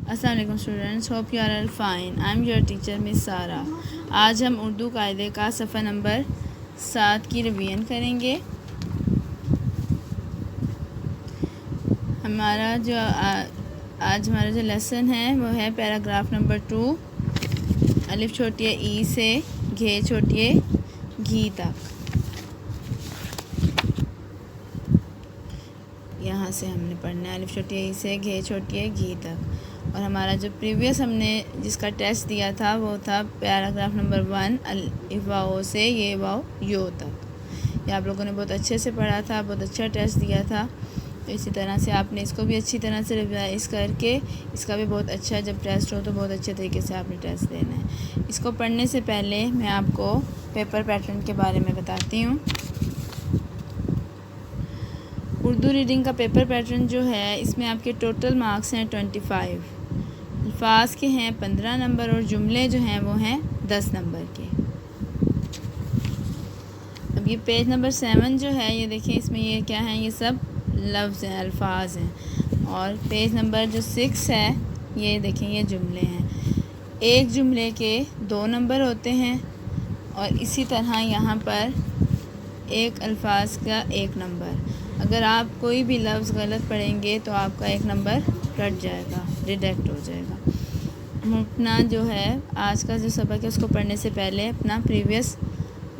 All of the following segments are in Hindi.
अस्सलाम वालेकुम students, hope you are all fine. I am your teacher miss Sara. आज हम उर्दू कायदे का सफ़ा नंबर 7 की रिवीजन करेंगे। हमारा जो आज हमारा जो लेसन है वो है पैराग्राफ नंबर 2, अलिफ छोटी ई से घे छोटी घी तक। यहाँ से हमने पढ़ना है अलिफ छोटी ई से घे छोटी घी तक। और हमारा जो प्रीवियस हमने जिसका टेस्ट दिया था वो था पैराग्राफ नंबर 1 अलिफ वाओ से ये वाओ यो तक। ये आप लोगों ने बहुत अच्छे से पढ़ा था, बहुत अच्छा टेस्ट दिया था। तो इसी तरह से आपने इसको भी अच्छी तरह से रिवाइज़ करके इसका भी बहुत अच्छा, जब टेस्ट हो तो बहुत अच्छे तरीके से आपने टेस्ट देना है। इसको पढ़ने से पहले मैं आपको पेपर पैटर्न के बारे में बताती हूँ। उर्दू रीडिंग का पेपर पैटर्न जो है, इसमें आपके टोटल मार्क्स हैं 25, अल्फाज के हैं 15 नंबर और जुमले जो हैं वो हैं 10 नंबर के। अब ये पेज नंबर 7 जो है, ये देखिए इसमें ये क्या है, ये सब लफ्ज़ हैं, अल्फाज हैं। और पेज नंबर जो 6 है, ये देखें ये जुमले हैं। एक जुमले के 2 नंबर होते हैं और इसी तरह यहाँ पर एक अल्फाज का 1 नंबर। अगर आप कोई भी लफ्ज़ गलत पढ़ेंगे तो आपका 1 नंबर कट जाएगा, डिडक्ट हो जाएगा। हम अपना जो है आज का जो सबक है उसको पढ़ने से पहले अपना प्रीवियस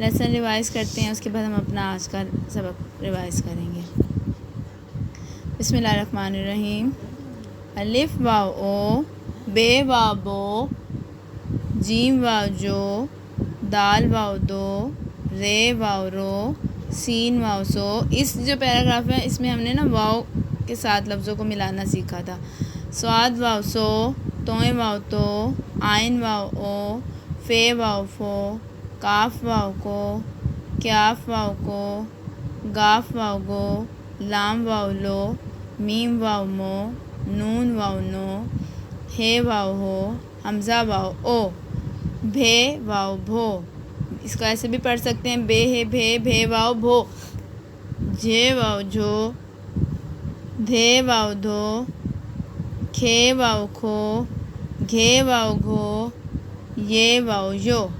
लेसन रिवाइज़ करते हैं, उसके बाद हम अपना आज का सबक रिवाइज़ करेंगे। बिस्मिल्लाहिर्रहमानिर्रहीम। अलिफ वाव ओ, बे वाव बो, जीम वाव जो, दाल वाव दो, रे वाव रो, सीन वाव सो। इस जो पैराग्राफ है इसमें हमने ना वाव के साथ लफ्ज़ों को मिलाना सीखा था। स्वाद वाव सो, तोए वाव तो, आइन वाव ओ, फे वाव फो, काफ वाव को, क्याफ वाव को, गाफ वाव गो, लाम वाव लो, मीम वाव मो, नून वाव नो, हे वाव हो, हमज़ा वाव ओ, भे वाव भो। इसको ऐसे भी पढ़ सकते हैं, बे है भे, भे वाव भो, जे वाव जो, धे वाव धो, खे वाव खो, घे वाव घो, ये वाव यो।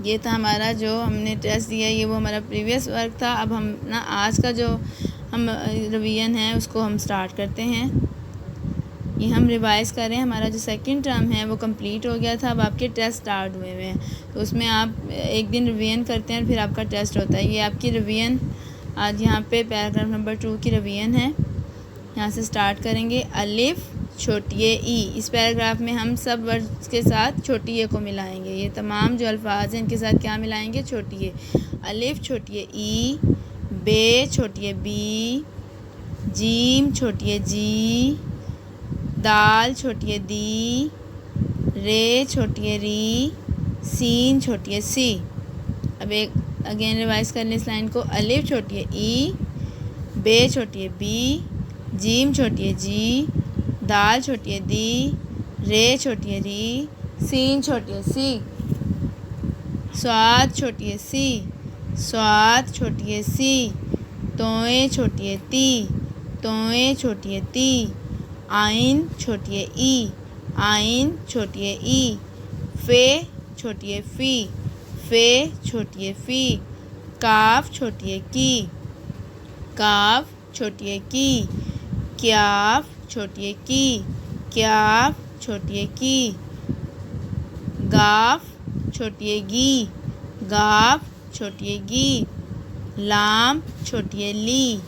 ये था हमारा जो हमने टेस्ट दिया, ये वो हमारा प्रीवियस वर्क था। अब हम ना आज का जो हम रिवीजन है उसको हम स्टार्ट करते हैं। ये हम रिवाइज़ करें, हमारा जो सेकंड टर्म है वो कंप्लीट हो गया था। अब आपके टेस्ट स्टार्ट हुए हुए हैं, तो उसमें आप एक दिन रिवीजन करते हैं और फिर आपका टेस्ट होता है। ये आपकी रिवीजन आज यहाँ पे पैराग्राफ नंबर 2 की रिवीजन है। यहाँ से स्टार्ट करेंगे। अलिफ छोटी ई, इस पैराग्राफ में हम सब वर्ड्स के साथ छोटी ए को मिलाएंगे। ये तमाम जो अल्फाज हैं इनके साथ क्या मिलाएंगे, छोटी ए। अलिफ छोटी ई, बे छोटी बी, जीम छोटी जी, दाल छोटी दी, रे छोटी री, सीन छोटी सी। अब एक अगेन रिवाइज़ कर लें इस लाइन को। अलिफ छोटी ई, बे छोटी बी, जीम छोटी जी, दाल छोटी दी, रे छोटी री, सीन छोटी सी। स्वाद छोटी सी, स्वाद छोटी सी, तोए छोटी ती, तोए छोटी ती, आइन छोटी ई, आइन छोटी ई, फे छोटी फ़ी, फे छोटी फ़ी, काफ छोटी की, काफ छोटी की, क्याफ छोटी की, क्याफ छोटी की, गाफ छोटी गी, गाफ छोटी गी, लाम छोटी ली,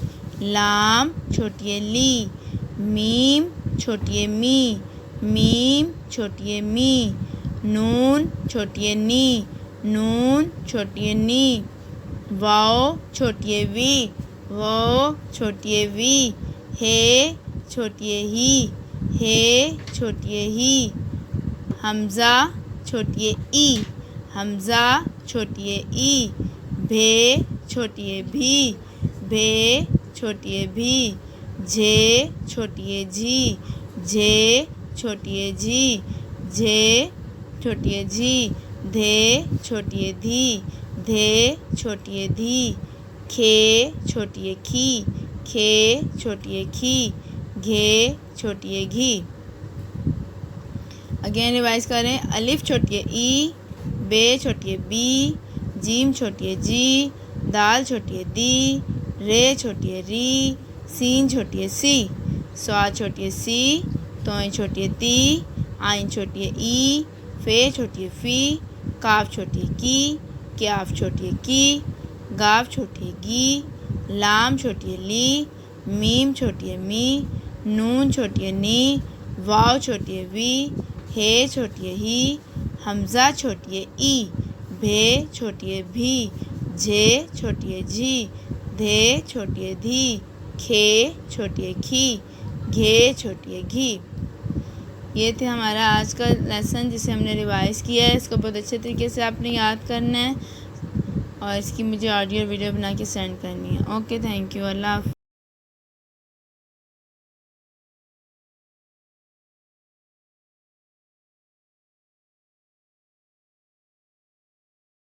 लाम छोटी ली, मीम छोटी मी, मीम छोटी मी, नून छोटी नी, नून छोटी नी, वाओ छोटी वी, वाओ छोटी वी, हे छोटी ही, हे छोटी ही, हमज़ा छोटी ई, हमज़ा छोटी ई, भे छोटी भी, भे छोटी भी, झे छोटी जी, झे छोटी जी, झे छोटी जी, धे छोटी धी, धे छोटी धी, खे छोटी खी, खे छोटी खी, घे छोटी घी। अगेन रिवाइज करें। अलिफ छोटी है ई, बे छोटी है बी, जीम छोटी है जी, दाल छोटी है दी, रे छोटी है री, सीन छोटी है सी, स्वाद छोटी है सी, तोय छोटी है ती, आइन छोटी है ई, फे छोटी है फ़ी, काफ छोटी है की, क्याफ छोटी है की, गाफ छोटी है गी, लाम छोटी है ली, मीम छोटी है मी, नून छोटी है नी, वाव छोटी है वी, हे छोटी है ही, हमज़ा छोटी है ई, भे छोटी है भी, झे छोटी है झी, धे छोटी है धी, खे छोटी है खी, घे छोटी है घी। ये थे हमारा आज का लेसन जिसे हमने रिवाइज़ किया है। इसको बहुत अच्छे तरीके से आपने याद करना है और इसकी मुझे ऑडियो वीडियो बना के सेंड करनी है। Okay, thank you. अल्लाह हाफ़िज़।